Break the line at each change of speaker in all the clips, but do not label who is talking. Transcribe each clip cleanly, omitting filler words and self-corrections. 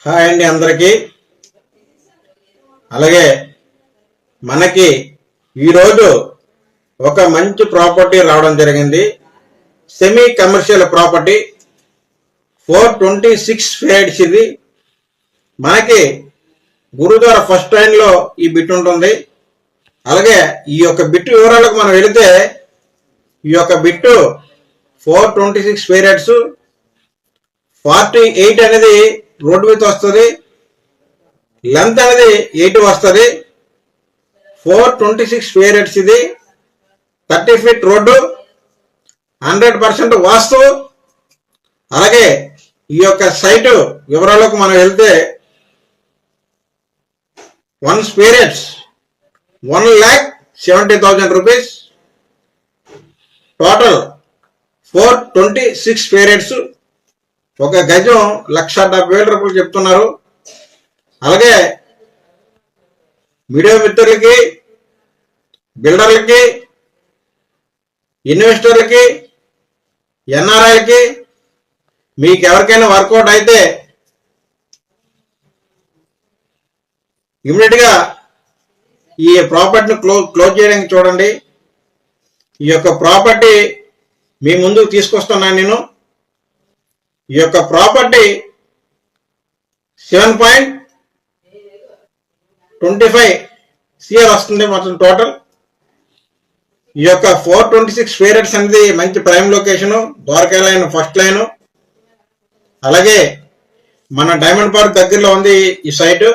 Hi అండి అందరికీ. అలాగే మనకి ఈరోజు ఒక మంచి ప్రాపర్టీ రావడం జరిగింది. Semi commercial property 426 feets. ఇది మనకి గురుద్వారా ఫస్ట్ లైన్ లో ఈ బిట్ ఉంటుంది. అలాగే ఈ యొక్క బిట్ వివరాలకు మనం వెళితే ఈ యొక్క బిట్ 426 ఫీట్స్ 48 అనేది రోడ్డు మీద వస్తుంది, లెంత్ అనేది 8 వస్తుంది. 426 ఫీట్స్ ఇది 30 ఫీట్ రోడ్డు, 100% వాస్తు. అలాగే ఈ యొక్క సైట్ వివరాలకు మనం వెళ్తే 1 square yards 1,70,000 rupees, total 426 square yards. ఒక గజం 1,70,000 రూపాయలు చెప్తున్నారు. అలాగే మీడియా మిత్రులకి, బిల్డర్లకి, ఇన్వెస్టర్లకి, ఎన్ఆర్ఐలకి మీకు ఎవరికైనా వర్కౌట్ అయితే ఇమ్మీడియట్ గా ఈ ప్రాపర్టీని క్లోజ్ చేయడానికి చూడండి. ఈ యొక్క ప్రాపర్టీ మీ ముందుకు తీసుకొస్తున్నాను నేను. ఈ యొక్క ప్రాపర్టీ 7.25 CR వస్తుంది మొత్తం టోటల్. ఈ యొక్క 426 ఫీట్స్ అనేది మంచి prime location, Dwarka line first line. అలాగే మన డైమండ్ పార్క్ దగ్గరలో ఉంది ఈ సైట్.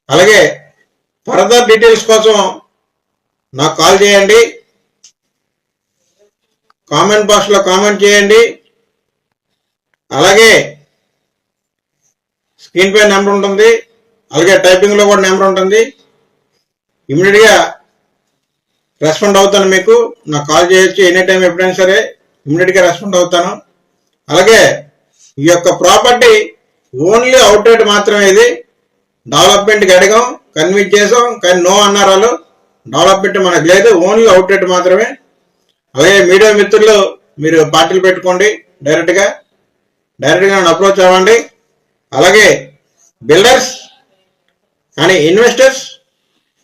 అలాగే ఫర్దర్ డీటెయిల్స్ కోసం నాకు కాల్ చేయండి, కామెంట్ బాక్స్ లో కామెంట్ చేయండి. అలాగే స్క్రీన్ పై నెంబర్ ఉంటుంది, అలాగే టైపింగ్ లో కూడా నెంబర్ ఉంటుంది. ఇమ్మీడియట్ గా రెస్పాండ్ అవుతాను. మీకు నాకు కాల్ చేయొచ్చు ఎనీ టైం, ఎప్పుడైనా సరే ఇమ్మీడియట్ గా రెస్పాండ్ అవుతాను. అలాగే ఈ యొక్క ప్రాపర్టీ ఓన్లీ అవుట్రేట్ మాత్రమే. ఇది డెవలప్మెంట్కి అడిగాం, కన్విన్స్ చేసాం, కానీ నో అన్నారు వాళ్ళు. డెవలప్మెంట్ మనకు లేదు, ఓన్లీ అవుట్రేట్ మాత్రమే. అలాగే మీడియా మిత్రులు మీరు పార్టీలు పెట్టుకోండి, డైరెక్ట్ గా నన్ను అప్రోచ్ అవ్వండి. అలాగే బిల్డర్స్ కానీ ఇన్వెస్టర్స్,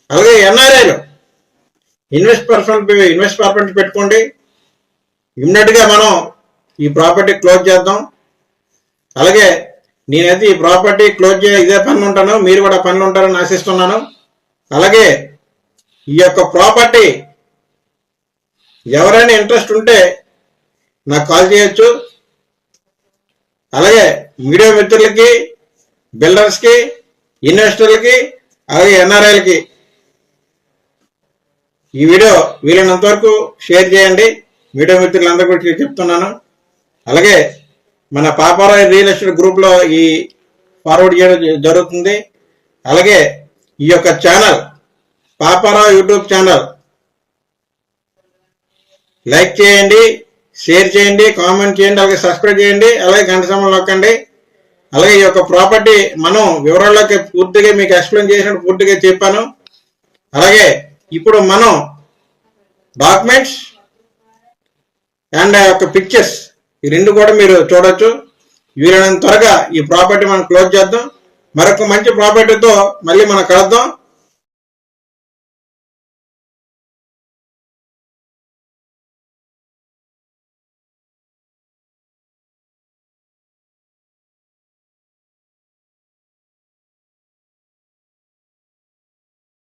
అలాగే ఎన్ఆర్ఐలు ఇన్వెస్ట్ పర్సన్ పెట్టుకోండి. ఇమ్మీడియట్ గా మనం ఈ ప్రాపర్టీ క్లోజ్ చేద్దాం. అలాగే నేనైతే ఈ ప్రాపర్టీ క్లోజ్ ఇదే పని ఉంటాను, మీరు కూడా పనులు ఉంటారని ఆశిస్తున్నాను. అలాగే ఈ యొక్క ప్రాపర్టీ ఎవరైనా ఇంట్రెస్ట్ ఉంటే నాకు కాల్ చేయొచ్చు. అలాగే మీడియా మిత్రులకి, బిల్డర్స్కి, ఇన్వెస్టర్లకి, అలాగే ఎన్ఆర్ఐలకి ఈ వీడియో వీలైనంత వరకు షేర్ చేయండి. మీడియా మిత్రులందరూ కూడా చెప్తున్నాను. అలాగే మన పాపారావు రియల్ ఎస్టేట్ గ్రూప్ లో ఈ ఫార్వర్డ్ చేయడం జరుగుతుంది. అలాగే ఈ యొక్క channel Paparao YouTube channel like చేయండి, షేర్ చేయండి, కామెంట్ చేయండి, అలాగే సబ్స్క్రైబ్ చేయండి, అలాగే గంట సింబల్ నొక్కండి. అలాగే ఈ యొక్క ప్రాపర్టీ మనం వివరాల్లోకి పూర్తిగా మీకు ఎక్స్ప్లెయిన్ చేసినట్టు పూర్తిగా చెప్పాను. అలాగే ఇప్పుడు మనం డాక్యుమెంట్స్ అండ్ యొక్క పిక్చర్స్ ఈ రెండు కూడా మీరు చూడొచ్చు. వీలైనంత త్వరగా ఈ ప్రాపర్టీ మనం క్లోజ్ చేద్దాం. మరొక మంచి ప్రాపర్టీతో మళ్ళీ మనం కలుద్దాం.